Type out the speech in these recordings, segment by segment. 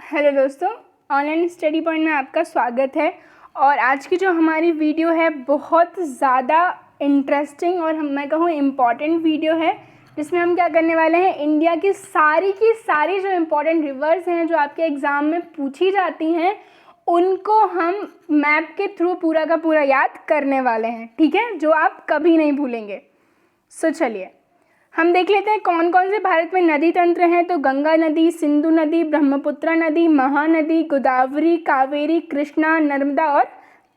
Hello दोस्तों, online study point में आपका स्वागत है। और आज की जो हमारी वीडियो है बहुत ज़्यादा इंटरेस्टिंग और मैं कहूँ इम्पॉर्टेंट वीडियो है, जिसमें हम क्या करने वाले हैं, इंडिया की सारी जो इम्पॉर्टेंट रिवर्स हैं जो आपके एग्ज़ाम में पूछी जाती हैं, उनको हम मैप के थ्रू पूरा का पूरा याद करने वाले हैं। ठीक है, जो आप कभी नहीं भूलेंगे। सो चलिए हम देख लेते हैं कौन कौन से भारत में नदी तंत्र हैं। तो गंगा नदी, सिंधु नदी, ब्रह्मपुत्र नदी, महानदी, गोदावरी, कावेरी, कृष्णा, नर्मदा और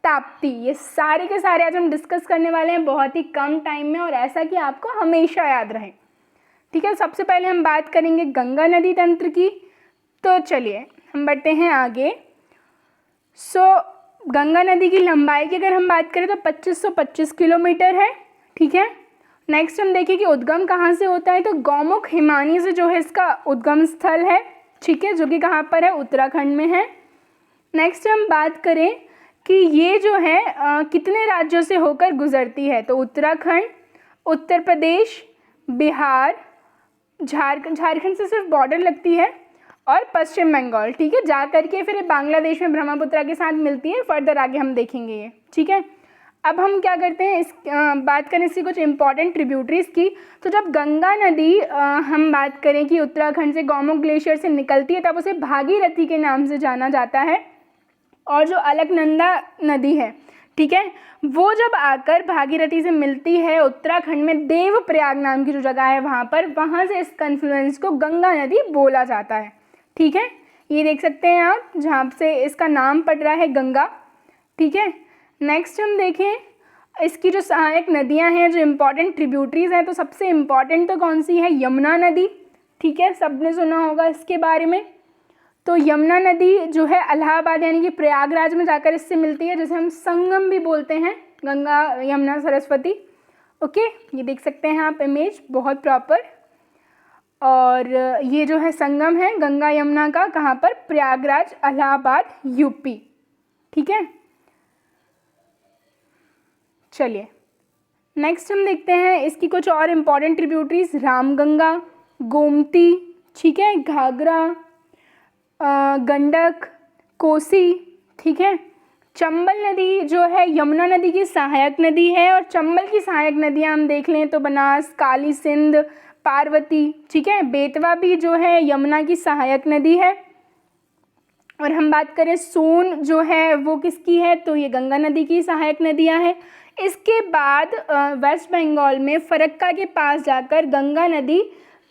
ताप्ती, ये सारे के सारे आज हम डिस्कस करने वाले हैं बहुत ही कम टाइम में, और ऐसा कि आपको हमेशा याद रहे। ठीक है, सबसे पहले हम बात करेंगे गंगा नदी तंत्र की। तो चलिए हम बढ़ते हैं आगे। गंगा नदी की लंबाई की अगर हम बात करें तो 2525 किलोमीटर है। ठीक है, नेक्स्ट हम देखें कि उद्गम कहाँ से होता है। तो गौमुख हिमानी से जो है इसका उद्गम स्थल है। ठीक है, जो कि कहाँ पर है, उत्तराखंड में है। नेक्स्ट हम बात करें कि ये जो है कितने राज्यों से होकर गुजरती है। तो उत्तराखंड, उत्तर प्रदेश, बिहार, झारखंड से सिर्फ बॉर्डर लगती है, और पश्चिम बंगाल। ठीक है, जा करके फिर बांग्लादेश में ब्रह्मपुत्र के साथ मिलती है। फर्दर आगे हम देखेंगे ये। ठीक है, अब हम क्या करते हैं, बात करें इसकी कुछ इंपॉर्टेंट ट्रिब्यूटरीज की। तो जब गंगा नदी हम बात करें कि उत्तराखंड से गौमुख ग्लेशियर से निकलती है, तब उसे भागीरथी के नाम से जाना जाता है। और जो अलकनंदा नदी है, ठीक है, वो जब आकर भागीरथी से मिलती है उत्तराखंड में देवप्रयाग नाम की जो जगह है वहाँ से इस कन्फ्लुएंस को गंगा नदी बोला जाता है। ठीक है, ये देख सकते हैं आप, जहाँ से इसका नाम पड़ रहा है गंगा। ठीक है, नेक्स्ट हम देखें इसकी जो सहायक नदियां हैं, जो इम्पॉर्टेंट ट्रिब्यूटरीज हैं। तो सबसे इम्पॉर्टेंट तो कौन सी है, यमुना नदी। ठीक है, सबने सुना होगा इसके बारे में। तो यमुना नदी जो है इलाहाबाद यानी कि प्रयागराज में जाकर इससे मिलती है, जिसे हम संगम भी बोलते हैं, गंगा यमुना सरस्वती। ओके, ये देख सकते हैं आप इमेज, बहुत प्रॉपर। और ये जो है संगम है गंगा यमुना का, कहाँ पर, प्रयागराज, इलाहाबाद, यूपी। ठीक है, चलिए नेक्स्ट हम देखते हैं इसकी कुछ और इम्पॉर्टेंट ट्रिब्यूटरीज। रामगंगा, गोमती, ठीक है, घाघरा, गंडक, कोसी। ठीक है, चंबल नदी जो है यमुना नदी की सहायक नदी है, और चंबल की सहायक नदियां हम देख लें तो बनास, काली सिंध, पार्वती। ठीक है, बेतवा भी जो है यमुना की सहायक नदी है। और हम बात करें सोन जो है वो किसकी है, तो ये गंगा नदी की सहायक नदियां हैं। इसके बाद वेस्ट बंगाल में फरक्का के पास जाकर गंगा नदी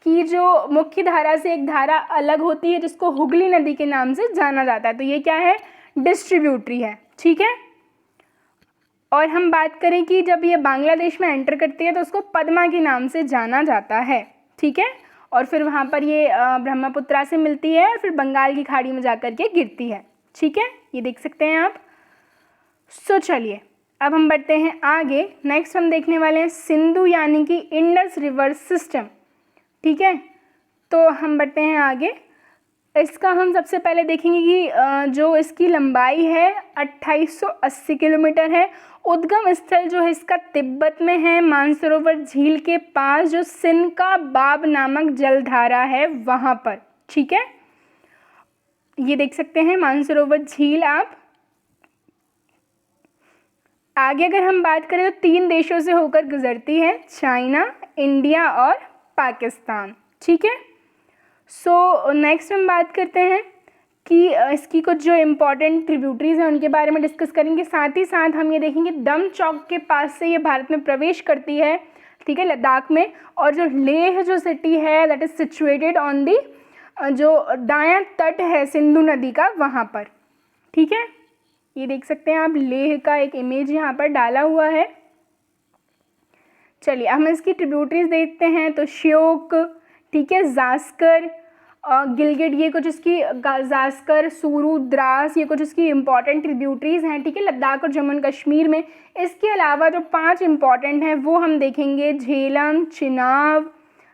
की जो मुख्य धारा से एक धारा अलग होती है, जिसको हुगली नदी के नाम से जाना जाता है। तो ये क्या है, डिस्ट्रीब्यूटरी है। ठीक है, और हम बात करें कि जब ये बांग्लादेश में एंटर करती है तो उसको पद्मा के नाम से जाना जाता है। ठीक है, और फिर वहाँ पर ये ब्रह्मपुत्रा से मिलती है और फिर बंगाल की खाड़ी में जाकर के गिरती है। ठीक है, ये देख सकते हैं आप। चलिए अब हम बढ़ते हैं आगे। नेक्स्ट हम देखने वाले हैं सिंधु यानी कि इंडस रिवर सिस्टम। ठीक है, तो हम बढ़ते हैं आगे। इसका हम सबसे पहले देखेंगे कि जो इसकी लंबाई है 2880 किलोमीटर है। उद्गम स्थल जो है इसका तिब्बत में है, मानसरोवर झील के पास, जो सिनका बाब नामक जलधारा है वहाँ पर। ठीक है, ये देख सकते हैं मानसरोवर झील आप। आगे अगर हम बात करें तो 3 देशों से होकर गुजरती है, चाइना, इंडिया और पाकिस्तान। ठीक है, नेक्स्ट हम बात करते हैं कि इसकी कुछ जो इम्पोर्टेंट ट्रिब्यूटरीज हैं उनके बारे में डिस्कस करेंगे। साथ ही साथ हम ये देखेंगे दम चौक के पास से ये भारत में प्रवेश करती है। ठीक है, लद्दाख में। और जो लेह जो सिटी है that is situated on the जो दायां तट है सिंधु नदी का, वहाँ पर। ठीक है, ये देख सकते हैं आप, लेह का एक इमेज यहाँ पर डाला हुआ है। चलिए हम इसकी ट्रिब्यूटरीज देखते हैं। तो श्योक, ठीक है, जास्कर, गिलगिट, ये कुछ इसकी जास्कर, सूरू, द्रास, ये कुछ इसकी इम्पॉर्टेंट ट्रिब्यूटरीज हैं। ठीक है, लद्दाख और जम्मू एंड कश्मीर में। इसके अलावा जो 5 इम्पॉर्टेंट हैं वो हम देखेंगे, झेलम, चिनाब,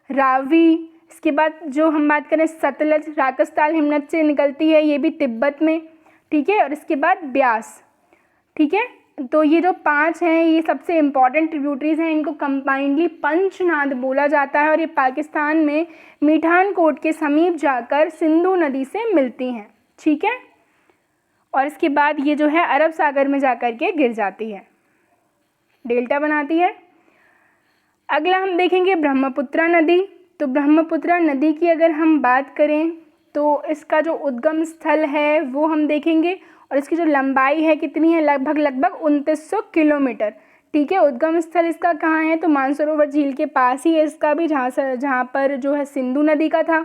रावी। इसके बाद जो हम बात करें सतलज, राकसताल हिमनद से निकलती है, ये भी तिब्बत में। ठीक है, और इसके बाद ब्यास। ठीक है, तो ये जो 5 हैं ये सबसे इम्पॉर्टेंट ट्रिब्यूटरीज हैं। इनको कंबाइंडली पंचनाद बोला जाता है, और ये पाकिस्तान में मीठान कोट के समीप जाकर सिंधु नदी से मिलती हैं। ठीक है, और इसके बाद ये जो है अरब सागर में जाकर के गिर जाती है, डेल्टा बनाती है। अगला हम देखेंगे ब्रह्मपुत्रा नदी। तो ब्रह्मपुत्रा नदी की अगर हम बात करें तो इसका जो उद्गम स्थल है वो हम देखेंगे, और इसकी जो लंबाई है कितनी है, लगभग 2900 किलोमीटर। ठीक है, उद्गम स्थल इसका कहाँ है, तो मानसरोवर झील के पास ही है इसका भी, जहाँ पर जो है सिंधु नदी का था।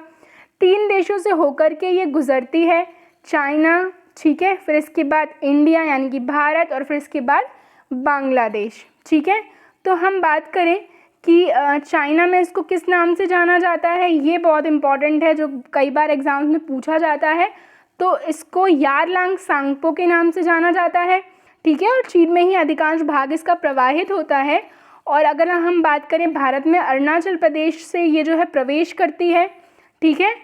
3 देशों से होकर के ये गुजरती है, चाइना, ठीक है, फिर इसके बाद इंडिया यानी कि भारत, और फिर इसके बाद बांग्लादेश। ठीक है, तो हम बात करें कि चाइना में इसको किस नाम से जाना जाता है, ये बहुत इंपॉर्टेंट है, जो कई बार एग्जाम्स में पूछा जाता है। तो इसको यारलांग सांगपो के नाम से जाना जाता है। ठीक है, और चीन में ही अधिकांश भाग इसका प्रवाहित होता है। और अगर हम बात करें भारत में अरुणाचल प्रदेश से ये जो है प्रवेश करती है, ठीक है,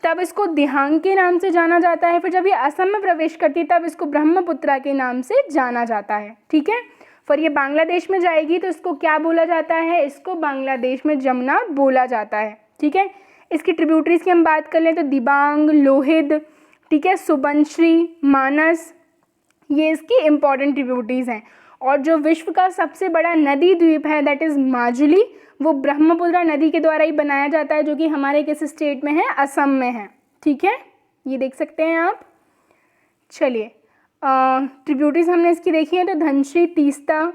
तब इसको दिहांग के नाम से जाना जाता है। फिर जब ये असम में प्रवेश करती है तब इसको ब्रह्मपुत्रा के नाम से जाना जाता है। ठीक है, फिर ये बांग्लादेश में जाएगी तो इसको क्या बोला जाता है, इसको बांग्लादेश में जमुना बोला जाता है। ठीक है, इसकी ट्रिब्यूटरीज की हम बात कर लें तो दिबांग, लोहित, ठीक है, सुबनश्री, मानस, ये इसकी इम्पॉर्टेंट ट्रिब्यूटरीज हैं। और जो विश्व का सबसे बड़ा नदी द्वीप है दैट इज़ माजुली, वो ब्रह्मपुत्रा नदी के द्वारा ही बनाया जाता है, जो कि हमारे किस स्टेट में है, असम में है। ठीक है, ये देख सकते हैं आप। चलिए, ट्रिब्यूटरीज हमने इसकी देखी है तो धनश्री, तीस्ता,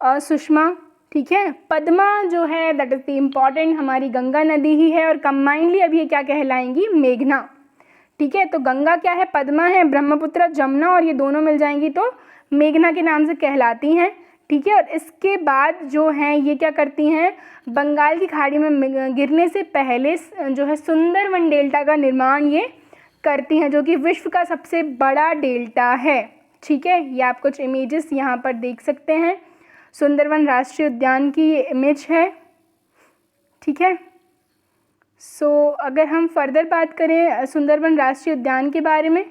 सुषमा, ठीक है, पद्मा जो है दैट इज़ द इम्पॉर्टेंट हमारी गंगा नदी ही है, और कंबाइंडली अब ये क्या कहलाएंगी, मेघना। ठीक है, तो गंगा क्या है, पद्मा है, ब्रह्मपुत्रा जमुना, और ये दोनों मिल जाएंगी तो मेघना के नाम से कहलाती हैं। ठीक है, और इसके बाद जो हैं ये क्या करती हैं, बंगाल की खाड़ी में गिरने से पहले जो है सुंदरवन डेल्टा का निर्माण ये करती हैं, जो कि विश्व का सबसे बड़ा डेल्टा है। ठीक है, ये आप कुछ इमेजेस यहाँ पर देख सकते हैं, सुंदरवन राष्ट्रीय उद्यान की ये इमेज है। ठीक है, अगर हम फर्दर बात करें सुंदरवन राष्ट्रीय उद्यान के बारे में,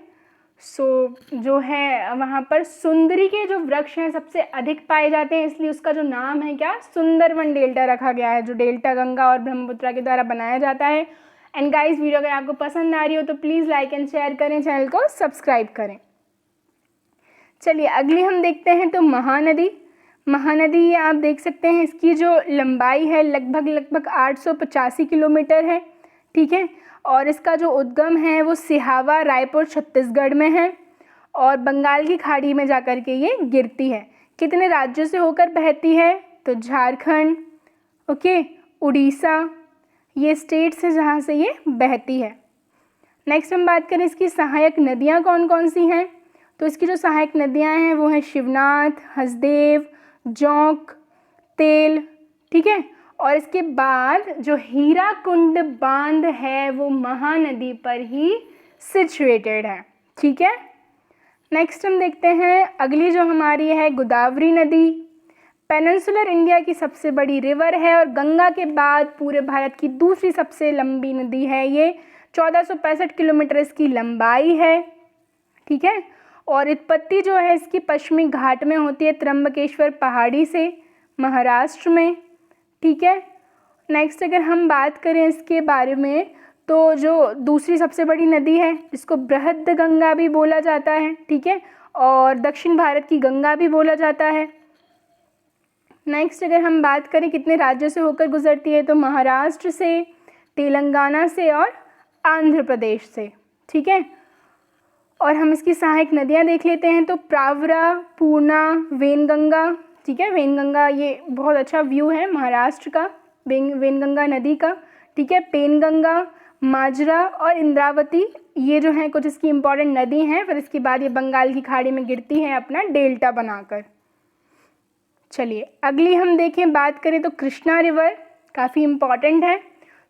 जो है वहाँ पर सुंदरी के जो वृक्ष हैं सबसे अधिक पाए जाते हैं, इसलिए उसका जो नाम है क्या, सुंदरवन डेल्टा रखा गया है, जो डेल्टा गंगा और ब्रह्मपुत्रा के द्वारा बनाया जाता है। एंड गाइस, वीडियो अगर आपको पसंद आ रही हो तो प्लीज़ लाइक एंड शेयर करें, चैनल को सब्सक्राइब करें। चलिए, अगली हम देखते हैं तो महानदी। महानदी आप देख सकते हैं इसकी जो लंबाई है लगभग 885 किलोमीटर है। ठीक है, और इसका जो उद्गम है वो सिहावा, रायपुर, छत्तीसगढ़ में है, और बंगाल की खाड़ी में जाकर के ये गिरती है। कितने राज्यों से होकर बहती है, तो झारखंड, ओके, उड़ीसा, ये स्टेट्स है जहाँ से ये बहती है। नेक्स्ट हम बात करें इसकी सहायक नदियाँ कौन कौन सी हैं, तो इसकी जो सहायक नदियाँ हैं वो हैं शिवनाथ, हसदेव, जोंक, तेल। ठीक है, और इसके बाद जो हीराकुंड बांध है वो महानदी पर ही सिचुएटेड है। ठीक है, नेक्स्ट हम देखते हैं अगली जो हमारी है गोदावरी नदी। पेनिनसुलर इंडिया की सबसे बड़ी रिवर है और गंगा के बाद पूरे भारत की दूसरी सबसे लंबी नदी है ये, 1465 किलोमीटर इसकी लंबाई है। ठीक है, और उत्पत्ति जो है इसकी पश्चिमी घाट में होती है, त्र्यंबकेश्वर पहाड़ी से, महाराष्ट्र में। ठीक है, नेक्स्ट अगर हम बात करें इसके बारे में तो जो दूसरी सबसे बड़ी नदी है जिसको बृहद गंगा भी बोला जाता है, ठीक है, और दक्षिण भारत की गंगा भी बोला जाता है। नेक्स्ट अगर हम बात करें कितने राज्यों से होकर गुजरती है, तो महाराष्ट्र से, तेलंगाना से और आंध्र प्रदेश से। ठीक है, और हम इसकी सहायक नदियाँ देख लेते हैं तो प्रावरा, पूर्णा, वेनगंगा। ठीक है, वेनगंगा ये बहुत अच्छा व्यू है महाराष्ट्र का वेनगंगा नदी का। ठीक है, पेनगंगा, माजरा और इंद्रावती, ये जो हैं कुछ इसकी इम्पॉर्टेंट नदी हैं। फिर इसके बाद ये बंगाल की खाड़ी में गिरती हैं अपना डेल्टा बनाकर। चलिए, अगली हम देखें बात करें तो कृष्णा रिवर काफ़ी इम्पॉर्टेंट है।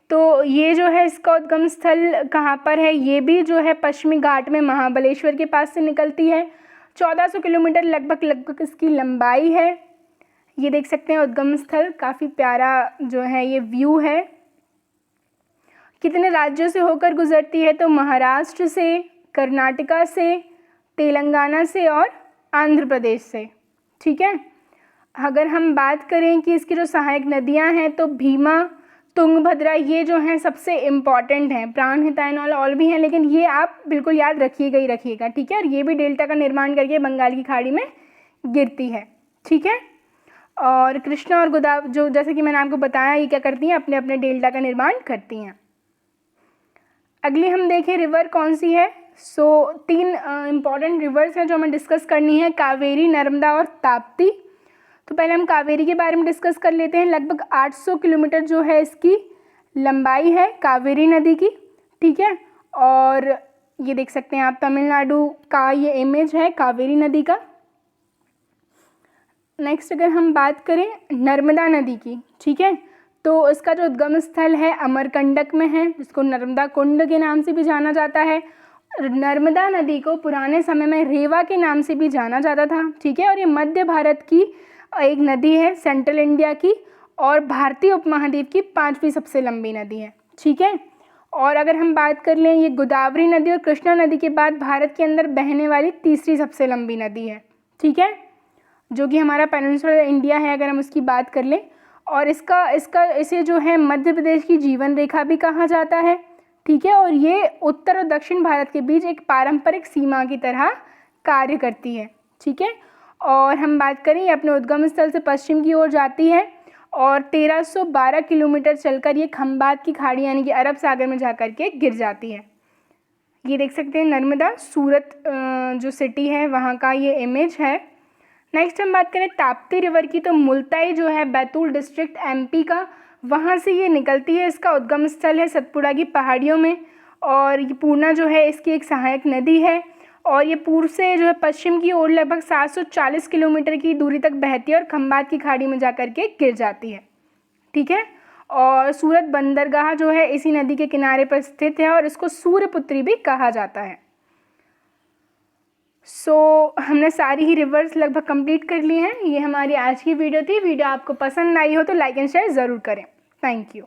तो ये जो है इसका उद्गम स्थल कहाँ पर है, ये भी जो है पश्चिमी घाट में महाबलेश्वर के पास से निकलती है। 1400 किलोमीटर लगभग इसकी लंबाई है। ये देख सकते हैं उद्गम स्थल, काफ़ी प्यारा जो है ये व्यू है। कितने राज्यों से होकर गुजरती है, तो महाराष्ट्र से, कर्नाटका से, तेलंगाना से और आंध्र प्रदेश से। ठीक है, अगर हम बात करें कि इसकी जो सहायक नदियां हैं तो भीमा, तुंगभद्रा, ये जो हैं सबसे इम्पॉर्टेंट हैं। प्राणहिता एंड ऑल भी हैं, लेकिन ये आप बिल्कुल याद रखिएगा ही रखिएगा, ठीक है। और ये भी डेल्टा का निर्माण करके बंगाल की खाड़ी में गिरती है, ठीक है। और कृष्णा और गोदावरी, जो जैसे कि मैंने आपको बताया, ये क्या करती हैं, अपने अपने डेल्टा का निर्माण करती हैं। अगली हम देखें रिवर कौन सी है। सो 3 इम्पॉर्टेंट रिवर्स हैं जो हमें डिस्कस करनी है, कावेरी, नर्मदा और ताप्ती। तो पहले हम कावेरी के बारे में डिस्कस कर लेते हैं। लगभग 800 किलोमीटर जो है इसकी लंबाई है कावेरी नदी की, ठीक है। और ये देख सकते हैं आप, तमिलनाडु का ये इमेज है कावेरी नदी का। नेक्स्ट अगर हम बात करें नर्मदा नदी की, ठीक है, तो इसका जो उद्गम स्थल है अमरकंटक में है, जिसको नर्मदा कुंड के नाम से भी जाना जाता है। नर्मदा नदी को पुराने समय में रेवा के नाम से भी जाना जाता था, ठीक है। और ये मध्य भारत की एक नदी है, सेंट्रल इंडिया की, और भारतीय उपमहाद्वीप की 5वीं सबसे लंबी नदी है, ठीक है। और अगर हम बात कर लें, ये गोदावरी नदी और कृष्णा नदी के बाद भारत के अंदर बहने वाली 3री सबसे लंबी नदी है, ठीक है, जो कि हमारा पेनिनसुलर इंडिया है अगर हम उसकी बात कर लें। और इसे जो है मध्य प्रदेश की जीवन रेखा भी कहा जाता है, ठीक है। और ये उत्तर और दक्षिण भारत के बीच एक पारंपरिक सीमा की तरह कार्य करती है, ठीक है। और हम बात करें, ये अपने उद्गम स्थल से पश्चिम की ओर जाती है और 1312 किलोमीटर चलकर ये खंबात की खाड़ी यानी कि अरब सागर में जाकर के गिर जाती है। ये देख सकते हैं नर्मदा, सूरत जो सिटी है वहाँ का ये इमेज है। नेक्स्ट हम बात करें ताप्ती रिवर की, तो मुल्ताई जो है बैतूल डिस्ट्रिक्ट एमपी का, वहाँ से ये निकलती है। इसका उद्गम स्थल है सतपुड़ा की पहाड़ियों में, और ये पूर्णा जो है इसकी एक सहायक नदी है। और ये पूर्व से जो है पश्चिम की ओर लगभग 740 किलोमीटर की दूरी तक बहती है और खंबात की खाड़ी में जाकर के गिर जाती है, ठीक है। और सूरत बंदरगाह जो है इसी नदी के किनारे पर स्थित है और इसको सूर्यपुत्री भी कहा जाता है। हमने सारी ही रिवर्स लगभग कंप्लीट कर ली हैं। ये हमारी आज की वीडियो थी। वीडियो आपको पसंद आई हो तो लाइक एंड शेयर ज़रूर करें। Thank you.